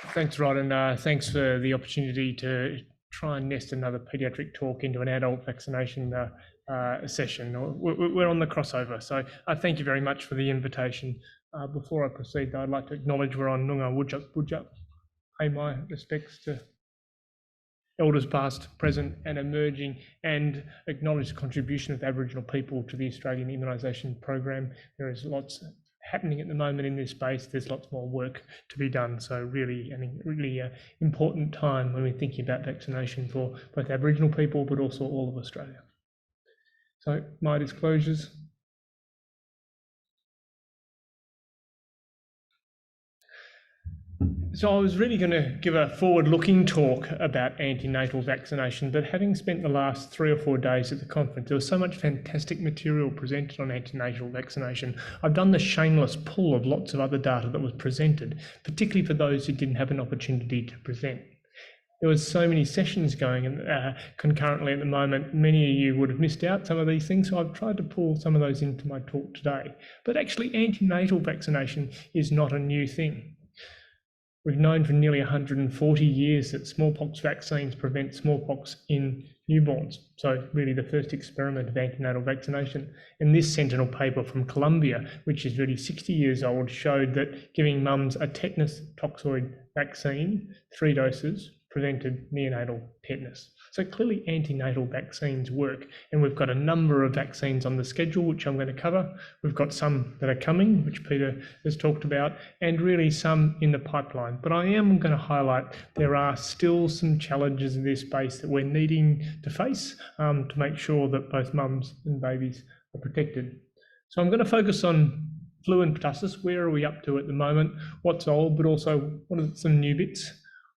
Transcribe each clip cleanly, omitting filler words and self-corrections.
Thanks, Rod, and thanks for the opportunity to try and nest another paediatric talk into an adult vaccination session. We're on the crossover, so thank you very much for the invitation. Before I proceed, though, I'd like to acknowledge we're on Noongar Wudjuk, pay my respects to elders past, present and emerging, and acknowledge the contribution of the Aboriginal people to the Australian immunisation program. There is lots happening at the moment in this space. There's lots more work to be done. So really important time when we're thinking about vaccination for both Aboriginal people, but also all of Australia. So my disclosures. So I was really going to give a forward-looking talk about antenatal vaccination, but having spent the last 3 or 4 days at the conference, there was so much fantastic material presented on antenatal vaccination. I've done the shameless pull of lots of other data that was presented, particularly for those who didn't have an opportunity to present. There was so many sessions going concurrently at the moment. Many of you would have missed out some of these things, so I've tried to pull some of those into my talk today. But actually, antenatal vaccination is not a new thing. We've known for nearly 140 years that smallpox vaccines prevent smallpox in newborns. So really the first experiment of antenatal vaccination. And this sentinel paper from Colombia, which is really 60 years old, showed that giving mums a tetanus toxoid vaccine, 3 doses, prevented neonatal tetanus. So clearly antenatal vaccines work, and we've got a number of vaccines on the schedule, which I'm going to cover. We've got some that are coming, which Peter has talked about, and really some in the pipeline. But I am going to highlight there are still some challenges in this space that we're needing to face to make sure that both mums and babies are protected. So I'm going to focus on flu and pertussis. Where are we up to at the moment? What's old, but also what are some new bits?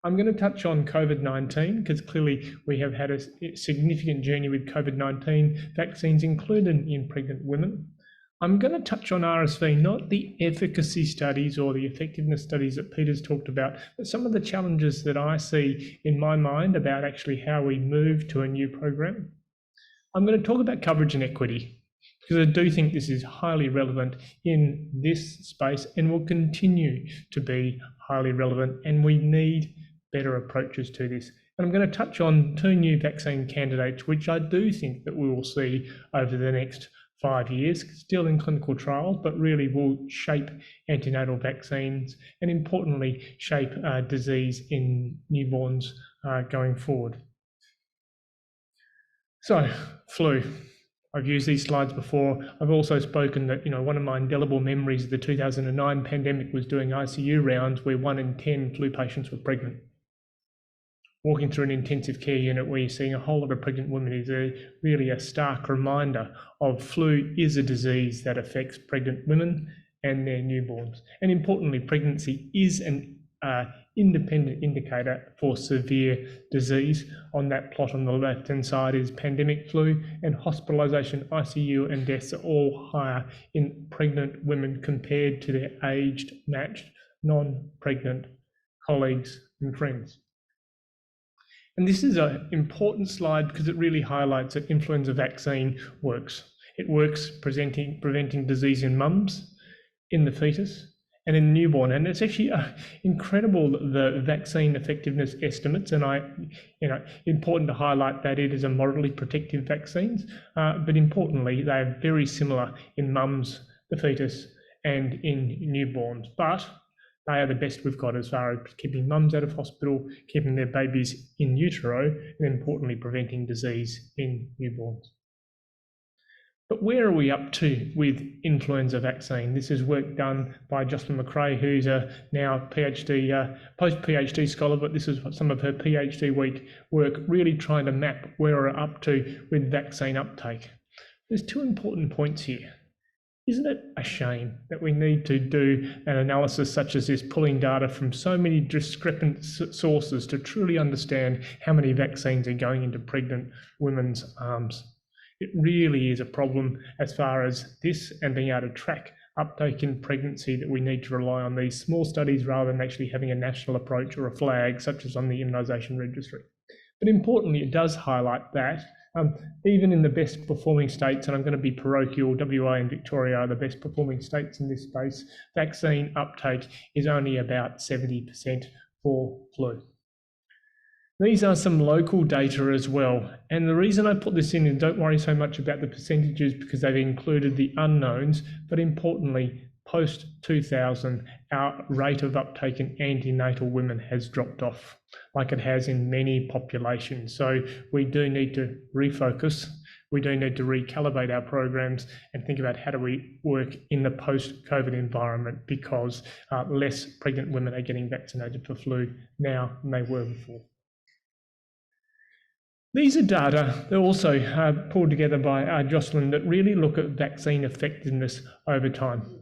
I'm going to touch on COVID-19 because clearly we have had a significant journey with COVID-19 vaccines included in pregnant women. I'm going to touch on RSV, not the efficacy studies or the effectiveness studies that Peter's talked about, but some of the challenges that I see in my mind about actually how we move to a new program. I'm going to talk about coverage and equity because I do think this is highly relevant in this space and will continue to be highly relevant, and we need better approaches to this. And I'm going to touch on 2 new vaccine candidates, which I do think that we will see over the next 5 years, still in clinical trials, but really will shape antenatal vaccines and importantly shape disease in newborns going forward. So, flu. I've used these slides before. I've also spoken that, one of my indelible memories of the 2009 pandemic was doing ICU rounds where 1 in 10 flu patients were pregnant. Walking through an intensive care unit where you're seeing a whole lot of pregnant women is really a stark reminder of flu is a disease that affects pregnant women and their newborns. And importantly, pregnancy is an independent indicator for severe disease. On that plot on the left-hand side is pandemic flu, and hospitalisation, ICU and deaths are all higher in pregnant women compared to their aged, matched, non-pregnant colleagues and friends. And this is an important slide because it really highlights that influenza vaccine works. It works preventing disease in mums, in the fetus, and in the newborn. And it's actually incredible, the vaccine effectiveness estimates. And important to highlight that it is a moderately protective vaccines, but importantly, they are very similar in mums, the fetus, and in newborns. But they are the best we've got as far as keeping mums out of hospital, keeping their babies in utero, and importantly, preventing disease in newborns. But where are we up to with influenza vaccine? This is work done by Jocelyn McRae, who's a now PhD, post-PhD scholar, but this is some of her PhD week work, really trying to map where we're up to with vaccine uptake. There's 2 important points here. Isn't it a shame that we need to do an analysis such as this, pulling data from so many discrepant sources to truly understand how many vaccines are going into pregnant women's arms? It really is a problem as far as this and being able to track uptake in pregnancy, that we need to rely on these small studies rather than actually having a national approach or a flag such as on the immunisation registry. But importantly, it does highlight that even in the best performing states, and I'm going to be parochial, WA and Victoria are the best performing states in this space, vaccine uptake is only about 70% for flu. These are some local data as well. And the reason I put this in, and don't worry so much about the percentages because they've included the unknowns, but importantly, post 2000, our rate of uptake in antenatal women has dropped off like it has in many populations. So we do need to refocus. We do need to recalibrate our programs and think about how do we work in the post-COVID environment, because less pregnant women are getting vaccinated for flu now than they were before. These are data that are also pulled together by Jocelyn that really look at vaccine effectiveness over time.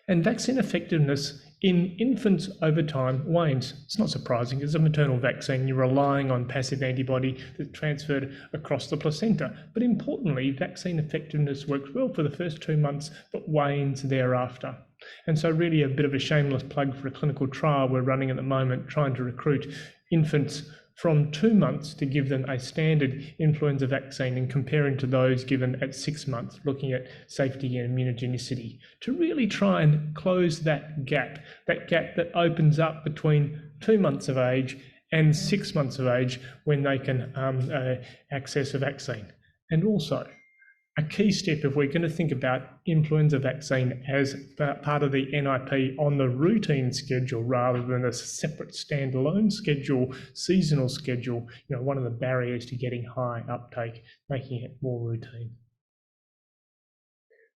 And vaccine effectiveness in infants over time wanes. It's not surprising. It's a maternal vaccine. You're relying on passive antibody that's transferred across the placenta. But importantly, vaccine effectiveness works well for the first 2 months, but wanes thereafter. And so really a bit of a shameless plug for a clinical trial we're running at the moment, trying to recruit infants from 2 months to give them a standard influenza vaccine and comparing to those given at 6 months, looking at safety and immunogenicity, to really try and close that gap that opens up between 2 months of age and 6 months of age when they can access a vaccine. And also, a key step if we're going to think about influenza vaccine as part of the NIP on the routine schedule rather than a separate standalone schedule, seasonal schedule, one of the barriers to getting high uptake, making it more routine.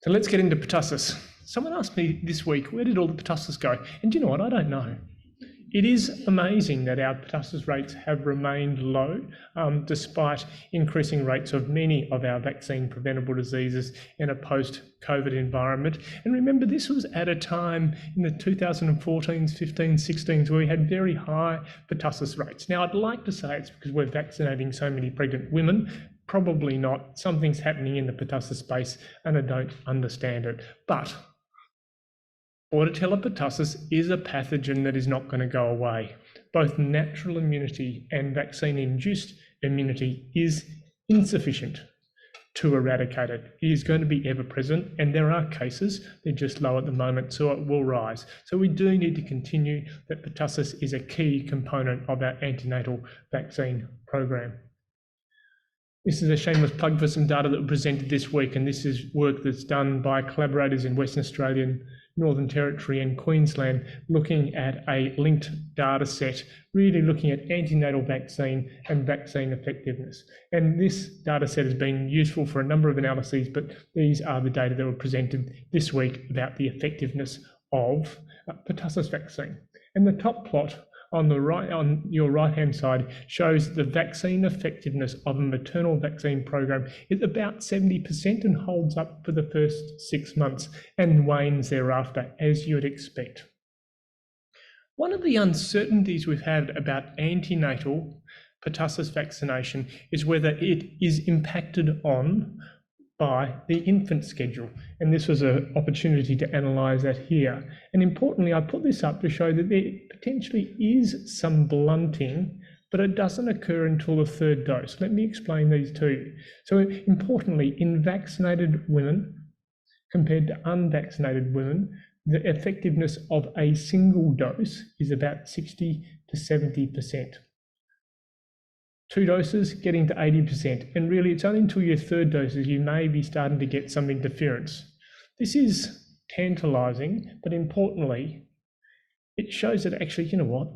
So let's get into pertussis. Someone asked me this week, where did all the pertussis go? And do you know what? I don't know. It is amazing that our pertussis rates have remained low despite increasing rates of many of our vaccine preventable diseases in a post-COVID environment. And remember, this was at a time in the 2014s, 15s, 16s where we had very high pertussis rates. Now, I'd like to say it's because we're vaccinating so many pregnant women. Probably not. Something's happening in the pertussis space and I don't understand it. But Bordetella pertussis is a pathogen that is not going to go away. Both natural immunity and vaccine-induced immunity is insufficient to eradicate it. It is going to be ever present, and there are cases, they're just low at the moment, so it will rise. So we do need to continue that pertussis is a key component of our antenatal vaccine program. This is a shameless plug for some data that was presented this week, and this is work that's done by collaborators in Western Australia, Northern Territory and Queensland, looking at a linked data set, really looking at antenatal vaccine and vaccine effectiveness. And this data set has been useful for a number of analyses, but these are the data that were presented this week about the effectiveness of pertussis vaccine. And the top plot on the right, on your right-hand side, shows the vaccine effectiveness of a maternal vaccine program is about 70% and holds up for the first 6 months and wanes thereafter, as you would expect. One of the uncertainties we've had about antenatal pertussis vaccination is whether it is impacted on by the infant schedule. And this was an opportunity to analyse that here. And importantly, I put this up to show that there potentially is some blunting, but it doesn't occur until the 3rd dose. Let me explain these to you. So importantly, in vaccinated women compared to unvaccinated women, the effectiveness of a single dose is about 60 to 70%. 2 doses, getting to 80%. And really, it's only until your 3rd doses you may be starting to get some interference. This is tantalising, but importantly, it shows that actually, you know what?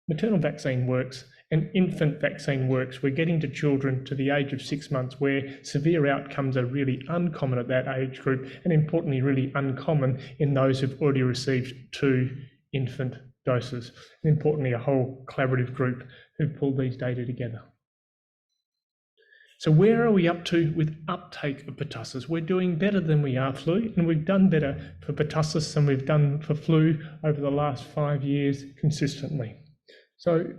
Maternal vaccine works and infant vaccine works. We're getting to children to the age of 6 months where severe outcomes are really uncommon at that age group, and importantly, really uncommon in those who've already received 2 infant doses. And importantly, a whole collaborative group who've pulled these data together. So where are we up to with uptake of pertussis? We're doing better than we are flu, and we've done better for pertussis than we've done for flu over the last 5 years consistently. So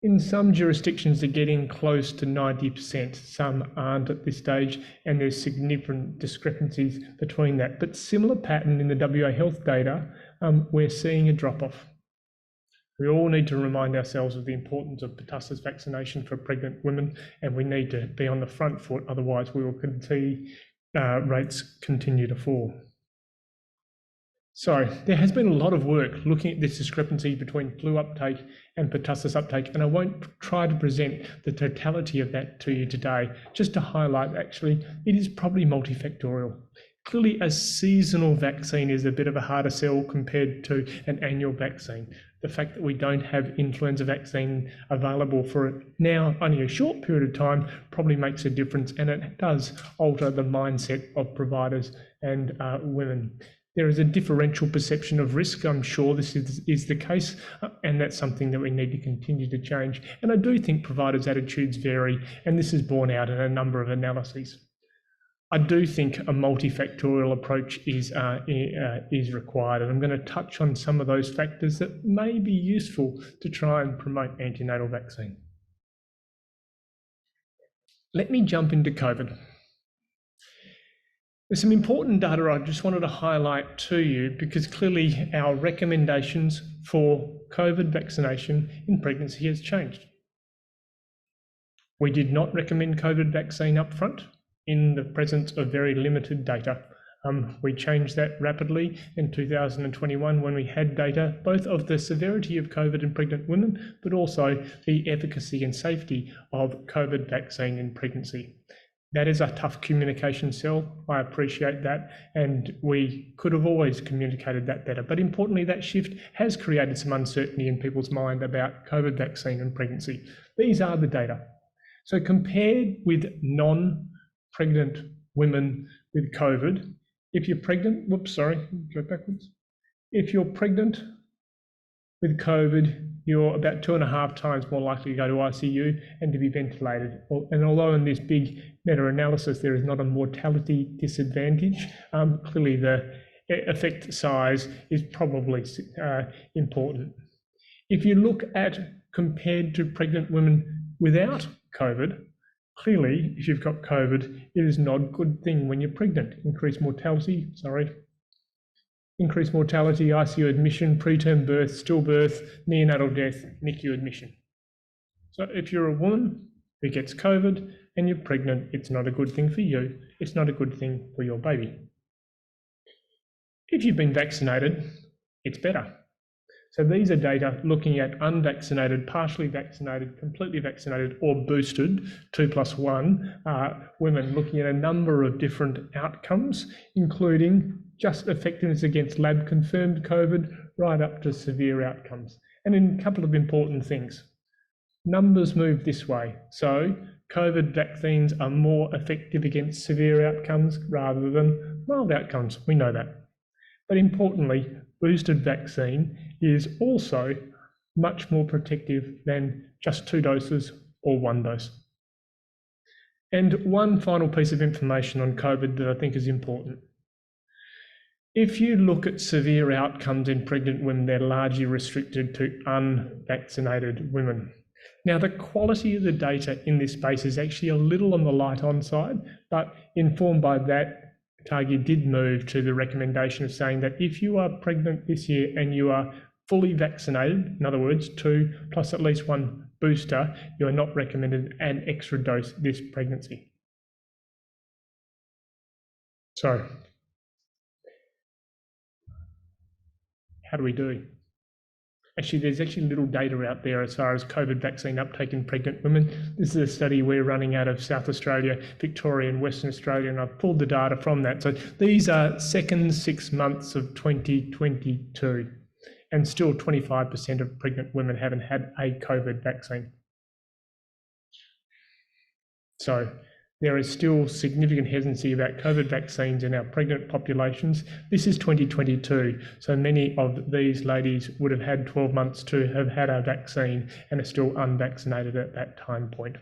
in some jurisdictions, they're getting close to 90%. Some aren't at this stage, and there's significant discrepancies between that. But similar pattern in the WA health data, we're seeing a drop-off. We all need to remind ourselves of the importance of pertussis vaccination for pregnant women, and we need to be on the front foot, otherwise we will see rates continue to fall. So there has been a lot of work looking at this discrepancy between flu uptake and pertussis uptake, and I won't try to present the totality of that to you today, just to highlight actually it is probably multifactorial. Clearly a seasonal vaccine is a bit of a harder sell compared to an annual vaccine. The fact that we don't have influenza vaccine available for now only a short period of time probably makes a difference, and it does alter the mindset of providers and women. There is a differential perception of risk. I'm sure this is the case, and that's something that we need to continue to change. And I do think providers' attitudes vary, and this is borne out in a number of analyses. I do think a multifactorial approach is required, and I'm going to touch on some of those factors that may be useful to try and promote antenatal vaccine. Let me jump into COVID. There's some important data I just wanted to highlight to you, because clearly our recommendations for COVID vaccination in pregnancy has changed. We did not recommend COVID vaccine up front in the presence of very limited data. We changed that rapidly in 2021 when we had data both of the severity of COVID in pregnant women, but also the efficacy and safety of COVID vaccine in pregnancy. That is a tough communication sell. I appreciate that, and we could have always communicated that better. But importantly, that shift has created some uncertainty in people's mind about COVID vaccine and pregnancy. These are the data. So compared with non-pregnant women with COVID, if you're pregnant, go backwards. If you're pregnant with COVID, you're about 2.5 times more likely to go to ICU and to be ventilated. And although in this big meta-analysis there is not a mortality disadvantage, clearly the effect size is probably important. If you look at compared to pregnant women without COVID, clearly if you've got COVID, it is not a good thing when you're pregnant. Increased mortality, ICU admission, preterm birth, stillbirth, neonatal death, NICU admission. So if you're a woman who gets COVID and you're pregnant, it's not a good thing for you. It's not a good thing for your baby. If you've been vaccinated, it's better. So these are data looking at unvaccinated, partially vaccinated, completely vaccinated, or boosted, 2+1 women, looking at a number of different outcomes, including just effectiveness against lab-confirmed COVID, right up to severe outcomes. And in a couple of important things. Numbers move this way. So COVID vaccines are more effective against severe outcomes rather than mild outcomes. We know that. But importantly, boosted vaccine is also much more protective than just 2 doses or 1 dose. And one final piece of information on COVID that I think is important. If you look at severe outcomes in pregnant women, they're largely restricted to unvaccinated women. Now, the quality of the data in this space is actually a little on the light on side, but informed by that, Targi did move to the recommendation of saying that if you are pregnant this year and you are fully vaccinated, in other words, 2 plus at least 1 booster, you are not recommended an extra dose this pregnancy. So, how do we do? Actually, there's actually little data out there as far as COVID vaccine uptake in pregnant women. This is a study we're running out of South Australia, Victoria and Western Australia, and I've pulled the data from that. So these are second 6 months of 2022, and still 25% of pregnant women haven't had a COVID vaccine. So there is still significant hesitancy about COVID vaccines in our pregnant populations. This is 2022, so many of these ladies would have had 12 months to have had a vaccine and are still unvaccinated at that time point.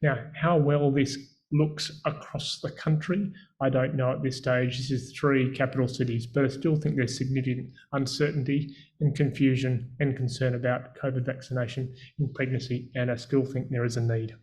Now, how well this looks across the country, I don't know at this stage. This is 3 capital cities, but I still think there's significant uncertainty and confusion and concern about COVID vaccination in pregnancy, and I still think there is a need.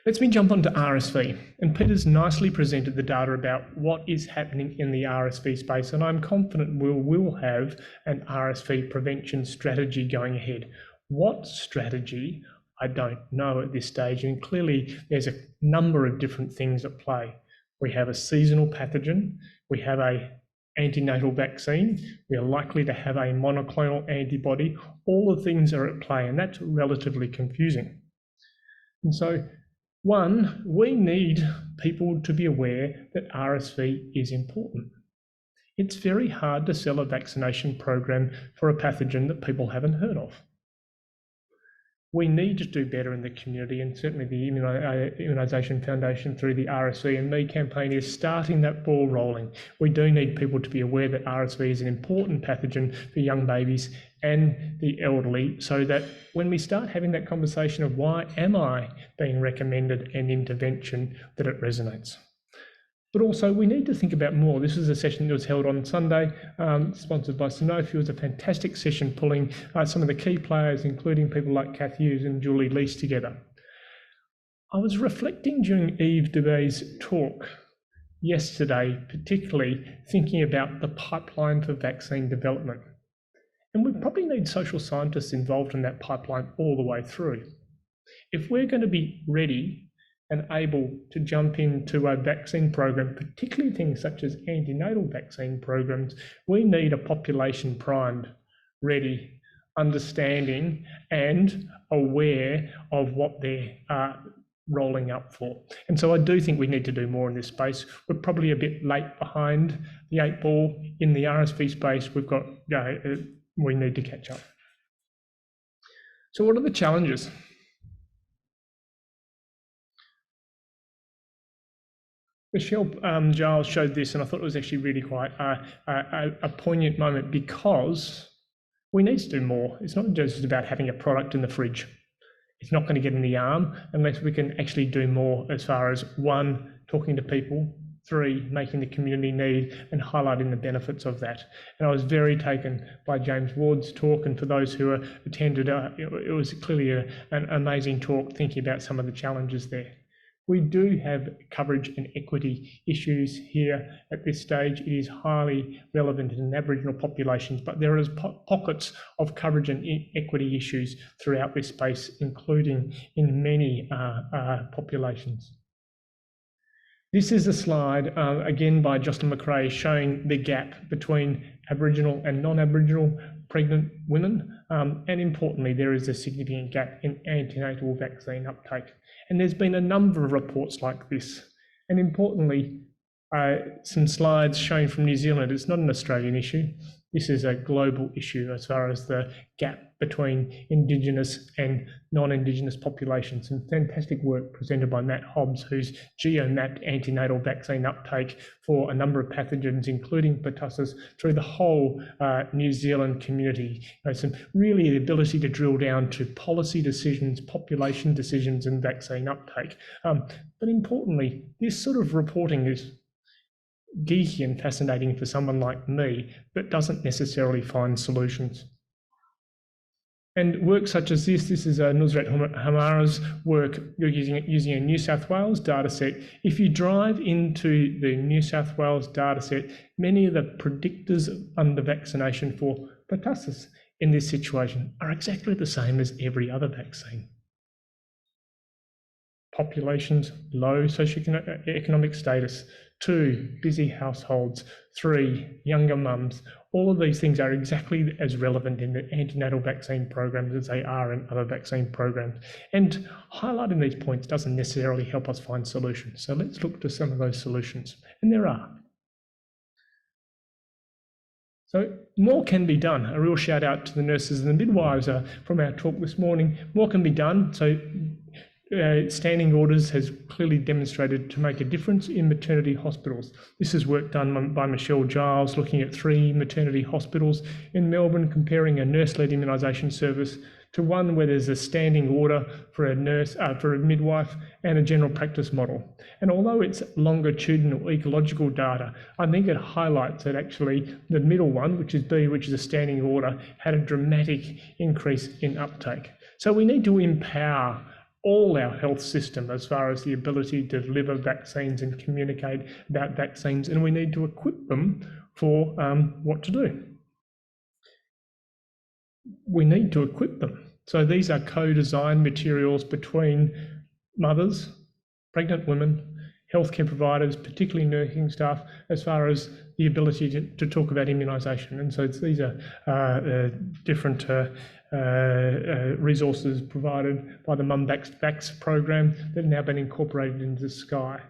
Let's jump onto RSV, and Peter's nicely presented the data about what is happening in the RSV space, and I'm confident we will have an RSV prevention strategy going ahead. What strategy? I don't know at this stage, and clearly there's a number of different things at play. We have a seasonal pathogen, we have an antenatal vaccine. We are likely to have a monoclonal antibody. All the things are at play, and that's relatively confusing. And so, one, we need people to be aware that RSV is important. It's very hard to sell a vaccination program for a pathogen that people haven't heard of. We need to do better in the community, and certainly the Immunisation Foundation through the RSV and Me campaign is starting that ball rolling. We do need people to be aware that RSV is an important pathogen for young babies and the elderly, so that when we start having that conversation of why am I being recommended an intervention, that it resonates. But also we need to think about more. This was a session that was held on Sunday, sponsored by Sanofi. It was a fantastic session pulling some of the key players, including people like Kath Hughes and Julie Lease together. I was reflecting during Yves Dubé's talk yesterday, particularly thinking about the pipeline for vaccine development. And we probably need social scientists involved in that pipeline all the way through. If we're going to be ready and able to jump into a vaccine program, particularly things such as antenatal vaccine programs, we need a population primed, ready, understanding and aware of what they're rolling up for. And so I do think we need to do more in this space. We're probably a bit late behind the 8 ball in the RSV space. We need to catch up. So what are the challenges? Michelle Giles showed this, and I thought it was actually really quite a poignant moment, because we need to do more. It's not just about having a product in the fridge. It's not going to get in the arm unless we can actually do more as far as 1, talking to people, 3, making the community need and highlighting the benefits of that. And I was very taken by James Ward's talk, and for those who attended, it was clearly an amazing talk, thinking about some of the challenges there. We do have coverage and equity issues here at this stage. It is highly relevant in Aboriginal populations, but there is pockets of coverage and equity issues throughout this space, including in many populations. This is a slide, again by Jocelyn McRae, showing the gap between Aboriginal and non-Aboriginal pregnant women. And importantly, there is a significant gap in antenatal vaccine uptake. And there's been a number of reports like this. And importantly, some slides showing from New Zealand. It's not an Australian issue. This is a global issue as far as the gap between Indigenous and non-Indigenous populations. And fantastic work presented by Matt Hobbs, who's geo-mapped antenatal vaccine uptake for a number of pathogens, including pertussis, through the whole New Zealand community. Some really the ability to drill down to policy decisions, population decisions, and vaccine uptake. But importantly, this sort of reporting is geeky and fascinating for someone like me, but doesn't necessarily find solutions. And work such as this is Nusrat Hamara's work using a New South Wales dataset. If you drive into the New South Wales dataset, many of the predictors under vaccination for pertussis in this situation are exactly the same as every other vaccine. Populations, low socioeconomic status. 2, busy households. 3, younger mums. All of these things are exactly as relevant in the antenatal vaccine programs as they are in other vaccine programs. And highlighting these points doesn't necessarily help us find solutions. So let's look to some of those solutions. And there are. So more can be done. A real shout out to the nurses and the midwives from our talk this morning. More can be done. So standing orders has clearly demonstrated to make a difference in maternity hospitals. This is work done by Michelle Giles, looking at 3 maternity hospitals in Melbourne, comparing a nurse-led immunisation service to one where there's a standing order for a nurse, for a midwife, and a general practice model. And although it's longitudinal ecological data, I think it highlights that actually the middle one, which is B, which is a standing order, had a dramatic increase in uptake. So we need to empower all our health system as far as the ability to deliver vaccines and communicate about vaccines, and we need to equip them for what to do. We need to equip them. So these are co-designed materials between mothers, pregnant women, healthcare providers, particularly nursing staff, as far as the ability to talk about immunisation. And so these are different resources provided by the Mum Vax program that have now been incorporated into the Sky.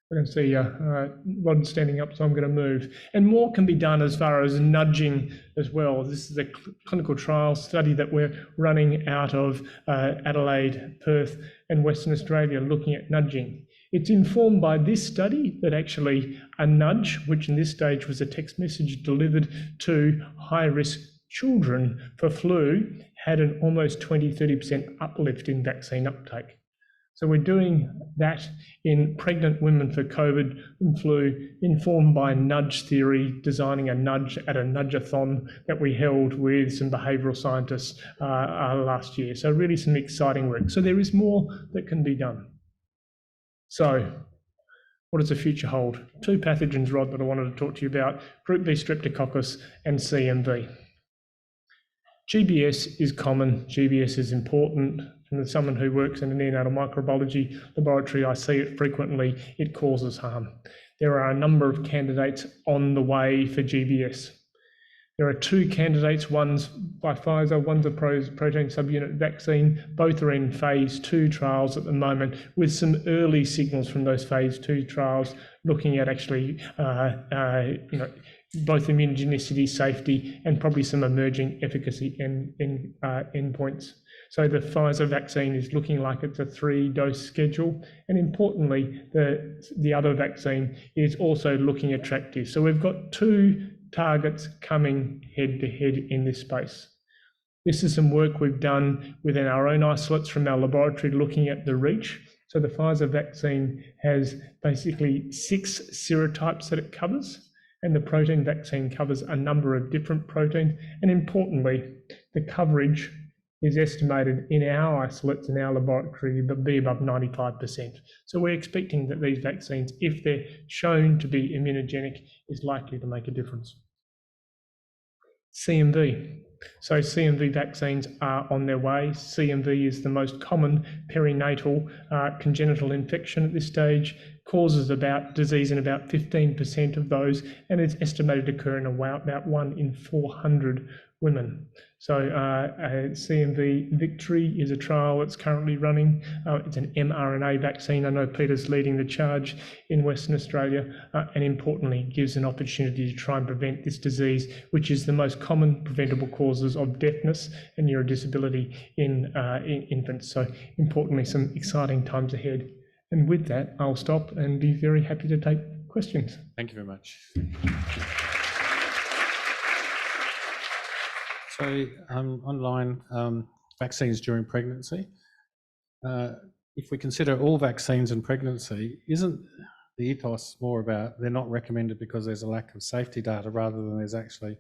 I can see Rod standing up, so I'm going to move. And more can be done as far as nudging as well. This is a clinical trial study that we're running out of Adelaide, Perth and Western Australia, looking at nudging. It's informed by this study that actually a nudge, which in this stage was a text message delivered to high-risk children for flu, had an almost 20-30% uplift in vaccine uptake. So we're doing that in pregnant women for COVID and flu, informed by nudge theory, designing a nudge at a nudge-a-thon that we held with some behavioural scientists last year. So really some exciting work. So there is more that can be done. So what does the future hold? Two pathogens, Rod, that I wanted to talk to you about, Group B streptococcus and CMV. GBS is common, GBS is important. And as someone who works in an neonatal microbiology laboratory, I see it frequently. It causes harm. There are a number of candidates on the way for GBS. There are two candidates, one's by Pfizer, one's a protein subunit vaccine. Both are in phase 2 trials at the moment, with some early signals from those phase 2 trials looking at actually both immunogenicity, safety, and probably some emerging efficacy endpoints. So the Pfizer vaccine is looking like it's a 3-dose schedule. And importantly, the other vaccine is also looking attractive. So we've got two targets coming head-to-head in this space. This is some work we've done within our own isolates from our laboratory looking at the reach. So the Pfizer vaccine has basically 6 serotypes that it covers, and the protein vaccine covers a number of different proteins. And importantly, the coverage is estimated in our isolates in our laboratory to be above 95%. So we're expecting that these vaccines, if they're shown to be immunogenic, is likely to make a difference. CMV. So CMV vaccines are on their way. CMV is the most common perinatal congenital infection at this stage, causes disease in about 15% of those, and it's estimated to occur in about 1 in 400 women. So CMV Victory is a trial that's currently running. It's an mRNA vaccine. I know Peter's leading the charge in Western Australia, and importantly gives an opportunity to try and prevent this disease, which is the most common preventable causes of deafness and neurodisability in infants. So importantly, some exciting times ahead. And with that, I'll stop and be very happy to take questions. Thank you very much. So online vaccines during pregnancy. If we consider all vaccines in pregnancy, isn't the ethos more about they're not recommended because there's a lack of safety data rather than there's actually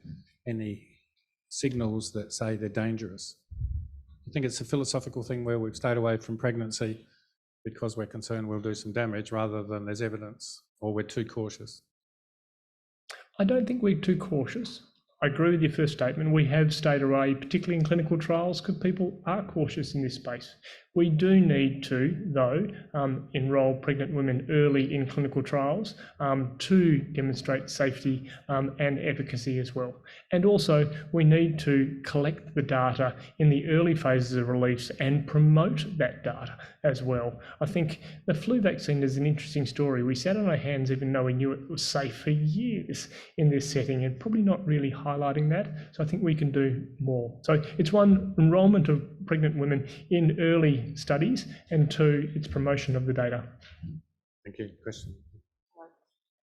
any signals that say they're dangerous? I think it's a philosophical thing where we've stayed away from pregnancy because we're concerned we'll do some damage rather than there's evidence or we're too cautious. I don't think we're too cautious. I agree with your first statement. We have stayed away, particularly in clinical trials, because people are cautious in this space. We do need to, though, enrol pregnant women early in clinical trials to demonstrate safety and efficacy as well. And also, we need to collect the data in the early phases of release and promote that data as well. I think the flu vaccine is an interesting story. We sat on our hands even though we knew it was safe for years in this setting and probably not really highlighting that. So I think we can do more. So it's one, enrolment of pregnant women in early studies, and 2, its promotion of the data. Thank you. Question.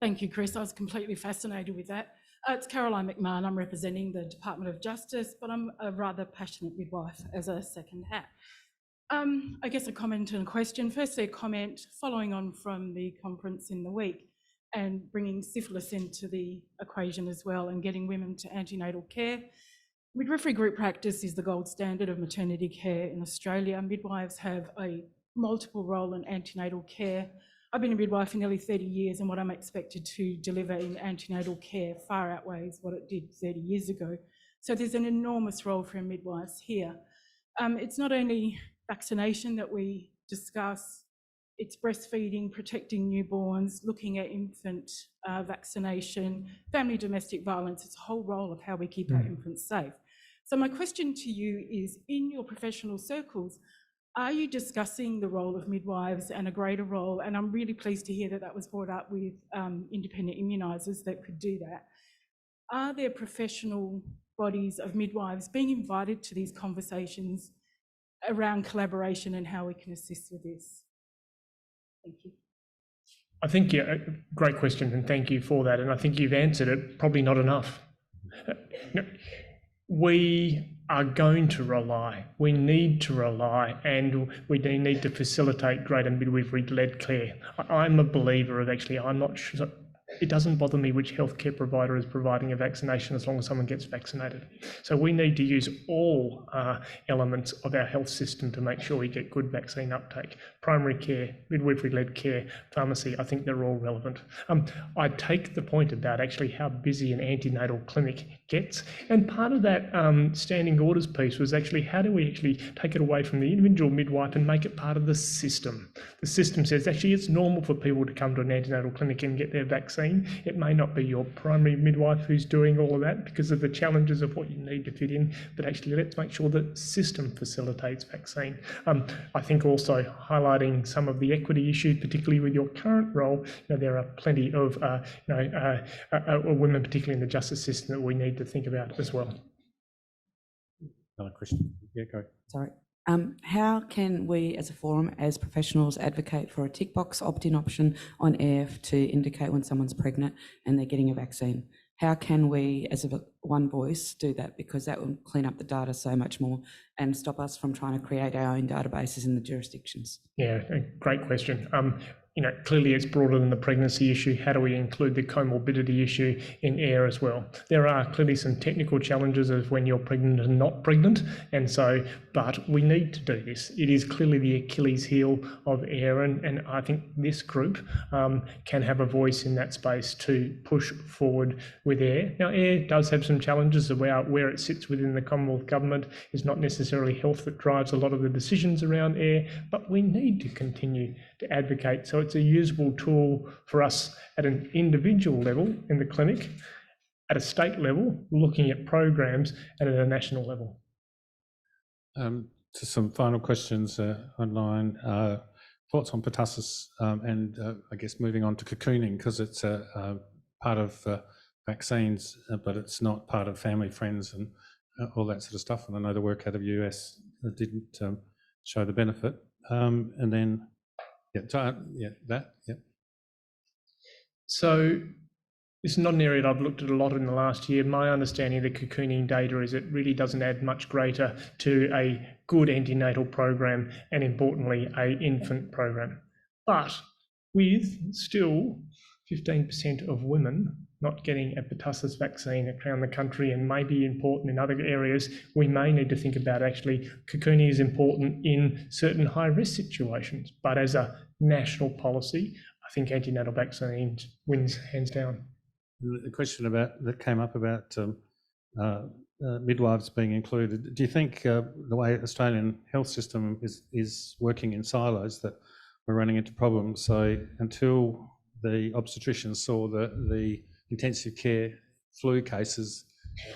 Thank you, Chris. I was completely fascinated with that. It's Caroline McMahon. I'm representing the Department of Justice, but I'm a rather passionate midwife as a second hat. I guess a comment and a question. Firstly, a comment following on from the conference in the week and bringing syphilis into the equation as well and getting women to antenatal care. Midwifery group practice is the gold standard of maternity care in Australia. Midwives have a multiple role in antenatal care. I've been a midwife for nearly 30 years, and what I'm expected to deliver in antenatal care far outweighs what it did 30 years ago. So there's an enormous role for midwives here. It's not only vaccination that we discuss, It's breastfeeding, protecting newborns, looking at infant vaccination, family domestic violence. It's a whole role of how we keep our infants safe. So my question to you is, in your professional circles, are you discussing the role of midwives and a greater role? And I'm really pleased to hear that that was brought up with independent immunisers that could do that. Are there professional bodies of midwives being invited to these conversations around collaboration and how we can assist with this? Thank you. I think, yeah, great question, and thank you for that. And I think you've answered it, probably not enough. We are going to rely, we need to rely, and we need to facilitate greater midwifery-led care. I'm a believer of I'm not sure, it doesn't bother me which healthcare provider is providing a vaccination as long as someone gets vaccinated. So we need to use all elements of our health system to make sure we get good vaccine uptake. Primary care, midwifery-led care, pharmacy, I think they're all relevant. I take the point about how busy an antenatal clinic gets, and part of that standing orders piece was how do we take it away from the individual midwife and make it part of the system. The system says it's normal for people to come to an antenatal clinic and get their vaccine. It may not be your primary midwife who's doing all of that because of the challenges of what you need to fit in, but let's make sure the system facilitates vaccine. I think also highlighting some of the equity issues, particularly with your current role, there are plenty of women, particularly in the justice system, that we need to think about as well. Another question. Yeah, go. Sorry. How can we as a forum, as professionals, advocate for a tick box opt-in option on air to indicate when someone's pregnant and they're getting a vaccine? How can we as one voice do that? Because that will clean up the data so much more and stop us from trying to create our own databases in the jurisdictions. Yeah, a great question. Clearly it's broader than the pregnancy issue. How do we include the comorbidity issue in AIR as well? There are clearly some technical challenges of when you're pregnant and not pregnant, but we need to do this. It is clearly the Achilles heel of AIR, and I think this group can have a voice in that space to push forward with AIR. Now, AIR does have some challenges about where it sits within the Commonwealth Government. It's not necessarily health that drives a lot of the decisions around AIR, but we need to continue to advocate. So it's a usable tool for us at an individual level in the clinic, at a state level, looking at programs, and at a national level. To some final questions online. Thoughts on pertussis and I guess moving on to cocooning, because it's a part of vaccines, but it's not part of family, friends, and all that sort of stuff. And I know the work out of the US didn't show the benefit. And then, So this is not an area that I've looked at a lot in the last year. My understanding of the cocooning data is it really doesn't add much greater to a good antenatal program and, importantly, an infant program. But with still 15% of women not getting a pertussis vaccine around the country, and may be important in other areas, we may need to think about cocooning is important in certain high-risk situations. But as a national policy, I think antenatal vaccines wins hands down. The question that came up about midwives being included, do you think the way Australian health system is working in silos, that we're running into problems? So until the obstetricians saw the intensive care flu cases,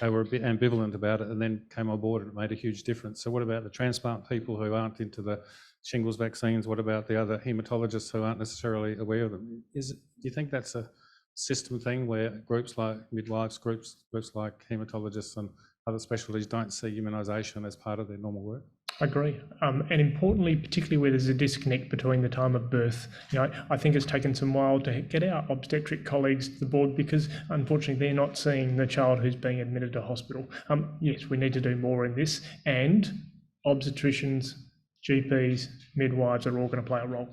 they were a bit ambivalent about it, and then came on board and it made a huge difference. So what about the transplant people who aren't into the shingles vaccines? What about the other haematologists who aren't necessarily aware of them? Do you think that's a system thing where groups like midwives, groups like haematologists and other specialties don't see immunisation as part of their normal work? I agree. And importantly, particularly where there's a disconnect between the time of birth, I think it's taken some while to get our obstetric colleagues to the board, because unfortunately they're not seeing the child who's being admitted to hospital. Yes, we need to do more in this, and obstetricians, GPs, midwives are all going to play a role.